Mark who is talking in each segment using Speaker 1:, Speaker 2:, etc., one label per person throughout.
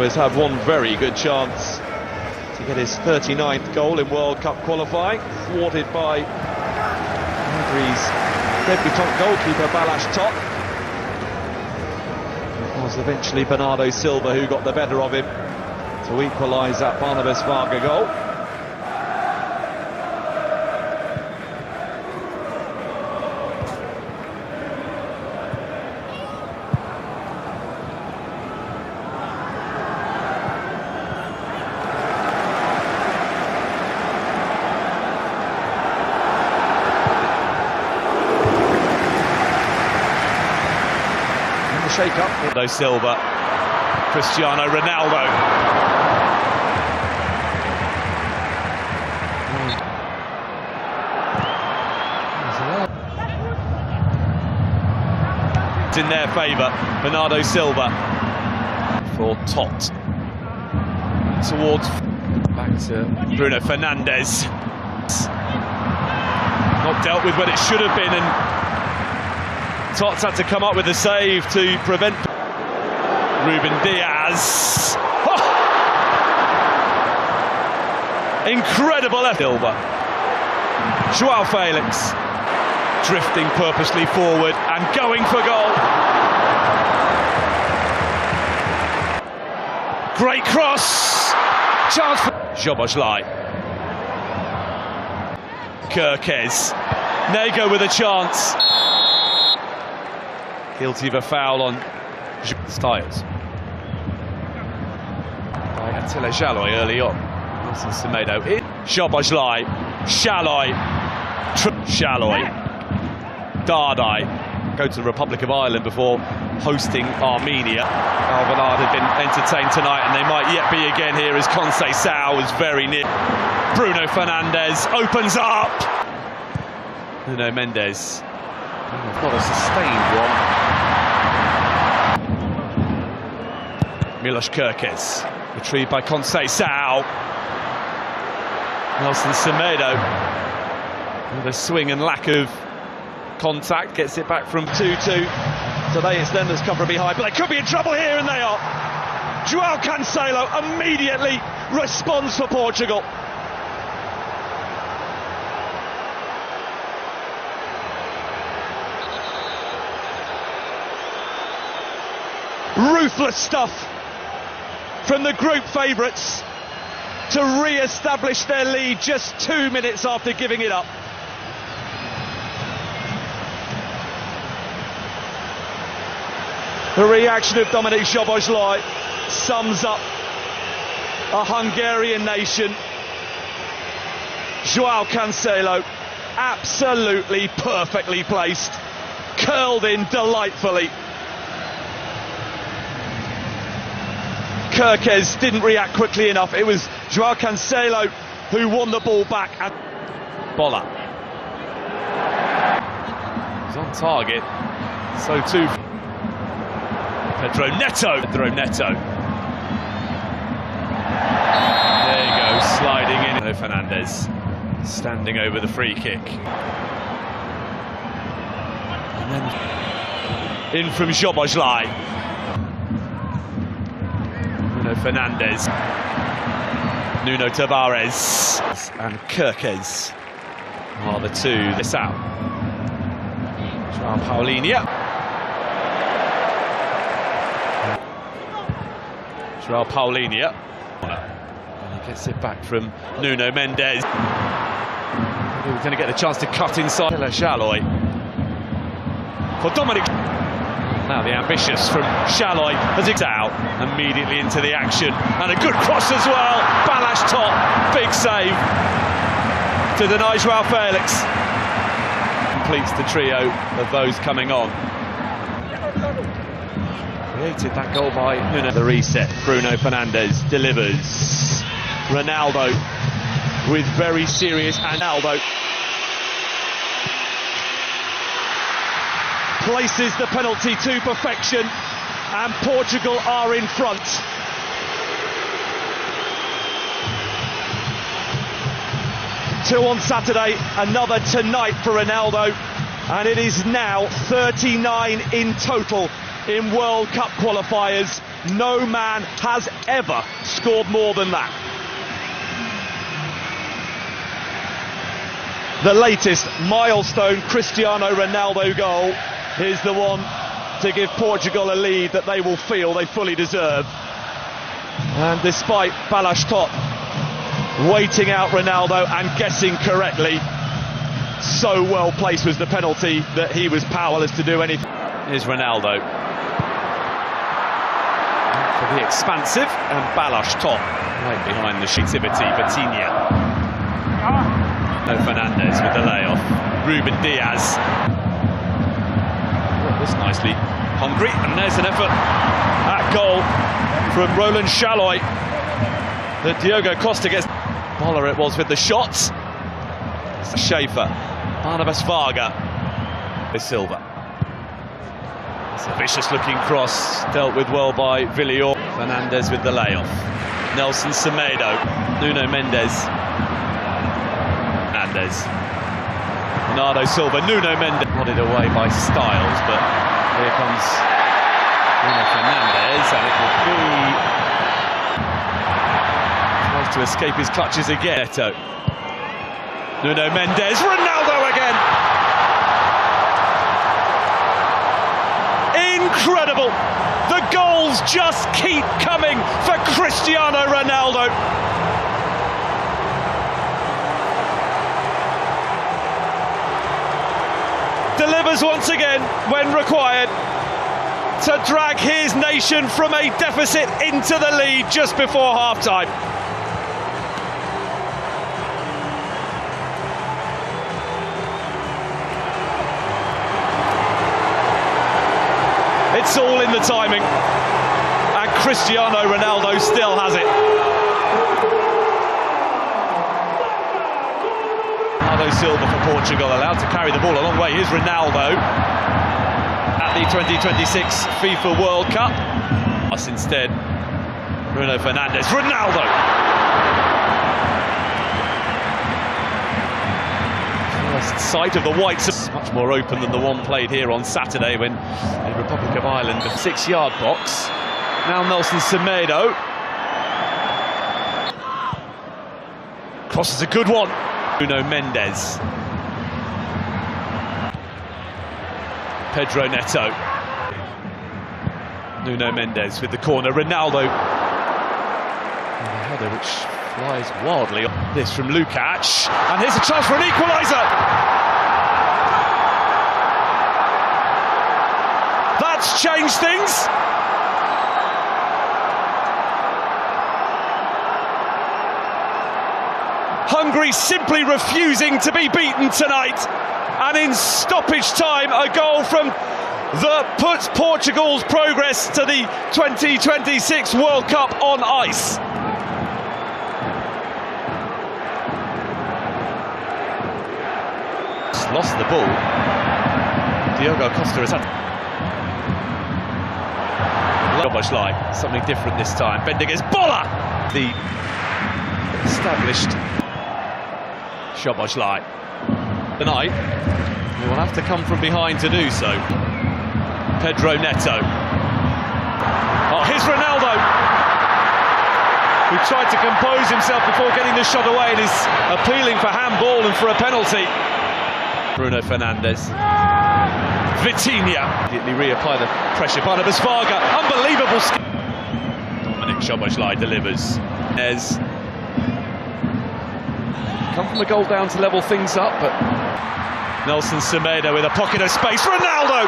Speaker 1: has had one very good chance to get his 39th goal in World Cup qualifying, thwarted by Hungary's debutant goalkeeper Balázs Tott. It was eventually Bernardo Silva who got the better of him to equalise that Barnabas Varga goal. Shake up. Ronaldo Silva, Cristiano Ronaldo. It's in their favour. Bernardo Silva for Tott. Towards back to Bruno Fernandes. Not dealt with when it should have been, and Tots had to come up with a save to prevent Ruben Diaz. Oh! Incredible effort. Silva. Joao Felix drifting purposely forward and going for goal. Great cross. Chance for Szoboszlai. Kirkes. Nego with a chance. Guilty of a foul on Styles. By Attila Szalai early on. Wilson Semedo in. Szoboszlai. Szalai. Szalai. Dardai. Go to the Republic of Ireland before hosting Armenia. Alvalade had been entertained tonight, and they might yet be again here as Conceição was very near. Bruno Fernandes opens up. Nuno Mendes. Not a sustained one. Milos Kirkes, retrieved by Conceição. Nelson Semedo, with a swing and lack of contact, gets it back from 2-2. Today it's them that's come from behind, but they could be in trouble here, and they are. Joao Cancelo immediately responds for Portugal. Ruthless stuff from the group favourites to re-establish their lead just 2 minutes after giving it up. The reaction of Dominik Szoboszlai sums up a Hungarian nation. Joao Cancelo, absolutely perfectly placed, curled in delightfully. Kirkes didn't react quickly enough. It was Joao Cancelo who won the ball back. And Bola. He's on target. So too Pedro Neto. There you go, sliding in. Bruno Fernandes standing over the free kick. And then in from Szoboszlai. Bruno Fernandes, Nuno Tavares and Kirkes are the two. This out. João Paulinho. And he gets it back from Nuno Mendes. He was going to get the chance to cut inside. Szalai for Dominic. Now the ambitious from Szalai as it's out, immediately into the action, and a good cross as well. Balázs Tott, big save to deny Joao Felix. Completes the trio of those coming on. Created that goal by Nuno. The reset, Bruno Fernandes delivers. Ronaldo with very serious, and Ronaldo places the penalty to perfection, and Portugal are in front. Two on Saturday, another tonight for Ronaldo, and it is now 39 in total in World Cup qualifiers. No man has ever scored more than that. The latest milestone Cristiano Ronaldo goal is the one to give Portugal a lead that they will feel they fully deserve. And despite Balázs Top waiting out Ronaldo and guessing correctly, so well placed was the penalty that he was powerless to do anything. Here's Ronaldo for the expansive, and Balázs Top right behind the activity. Vitinha. No Fernandes with the layoff. Ruben Diaz. Oh, this nicely. Hungry, and there's an effort at goal from Roland Chaloy. That Diogo Costa gets. Boller it was with the shots. Schaefer. Barnabas Varga. Silva. It's a vicious looking cross, dealt with well by Villior. Fernandes with the layoff. Nelson Semedo. Nuno Mendes. Bernardo Silva. Nuno Mendes. Nodded away by Styles, but here comes Nuno Fernandes, and it will be. Tries to escape his clutches again. Nuno Mendes. Ronaldo again. Incredible! The goals just keep coming for Cristiano Ronaldo. Delivers once again when required to drag his nation from a deficit into the lead just before half-time. It's all in the timing, and Cristiano Ronaldo still has it. Bernardo Silva for Portugal, allowed to carry the ball a long way. Here's Ronaldo at the 2026 FIFA World Cup. Us instead, Bruno Fernandes. Ronaldo! First sight of the whites, much more open than the one played here on Saturday when the Republic of Ireland, the 6-yard box. Now Nelson Semedo. Cross is a good one. Nuno Mendes. Pedro Neto. Nuno Mendes with the corner. Ronaldo. And the header which flies wildly. This from Lukacs. And here's a chance for an equaliser. That's changed things. Hungary simply refusing to be beaten tonight, and in stoppage time a goal from that puts Portugal's progress to the 2026 World Cup on ice. Lost the ball. Diogo Costa has had something different this time. Bending his Boller! The established Szoboszlai. Tonight, he will have to come from behind to do so. Pedro Neto. Oh, here's Ronaldo, who tried to compose himself before getting the shot away and is appealing for handball and for a penalty. Bruno Fernandes. Vitinha. Immediately reapply the pressure. Barnabas Varga. Unbelievable skill. Dominic Szoboszlai delivers. Come from a goal down to level things up, but Nelson Semedo with a pocket of space. Ronaldo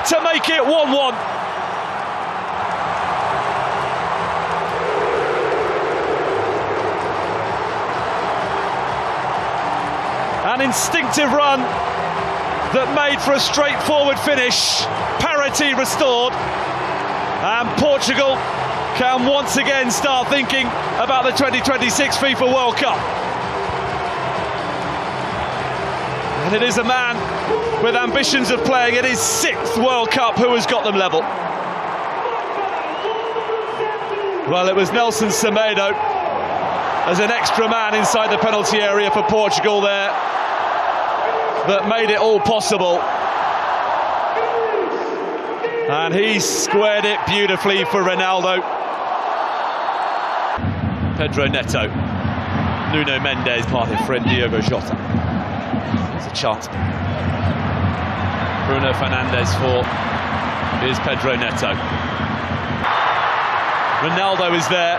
Speaker 1: to make it 1-1. An instinctive run that made for a straightforward finish. Parity restored, and Portugal can once again start thinking about the 2026 FIFA World Cup. And it is a man with ambitions of playing at his 6th World Cup who has got them level. Well, it was Nelson Semedo as an extra man inside the penalty area for Portugal there that made it all possible. And he squared it beautifully for Ronaldo. Pedro Neto. Nuno Mendes, part of friend Diogo Jota. There's a chance. Bruno Fernandes for is Pedro Neto. Ronaldo is there.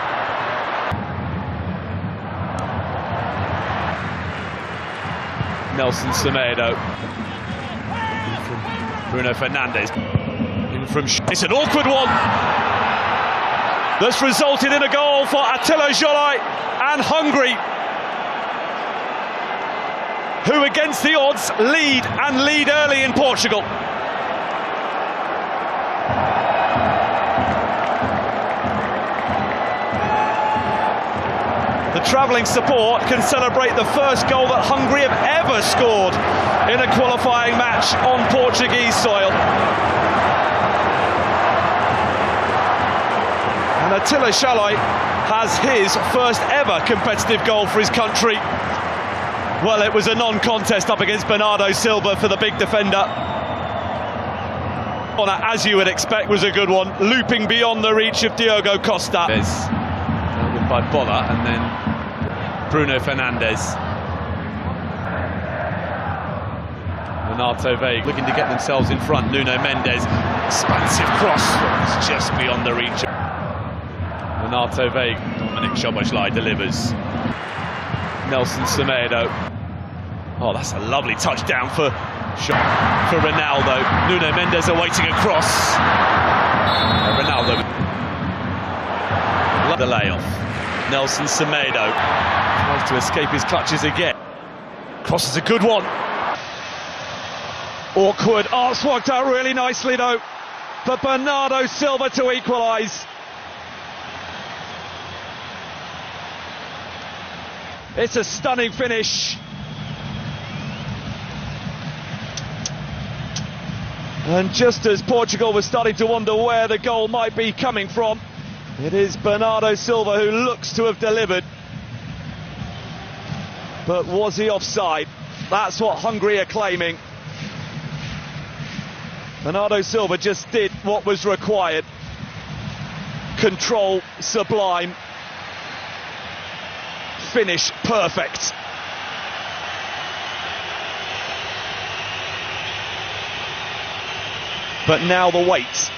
Speaker 1: Nelson Semedo. Bruno Fernandes. In from it's an awkward one. That's resulted in a goal for Attila Jolai and Hungary, who against the odds lead early in Portugal. The travelling support can celebrate the first goal that Hungary have ever scored in a qualifying match on Portuguese soil. And Attila Jolai has his first ever competitive goal for his country. Well, it was a non-contest up against Bernardo Silva for the big defender. As you would expect, was a good one, looping beyond the reach of Diogo Costa. By Bola, and then Bruno Fernandes. Renato Veiga looking to get themselves in front. Nuno Mendes, expansive cross, it's just beyond the reach. Renato Veiga, Dominic Szoboszlai delivers. Nelson Semedo. Oh, that's a lovely touchdown for Ronaldo. Nuno Mendes awaiting a cross. Ronaldo. The layoff. Nelson Semedo tries to escape his clutches again. Cross is a good one. Awkward. Oh, it's worked out really nicely though for Bernardo Silva to equalise. It's a stunning finish. And just as Portugal was starting to wonder where the goal might be coming from, it is Bernardo Silva who looks to have delivered. But was he offside? That's what Hungary are claiming. Bernardo Silva just did what was required. Control sublime. Finish perfect. But now the wait.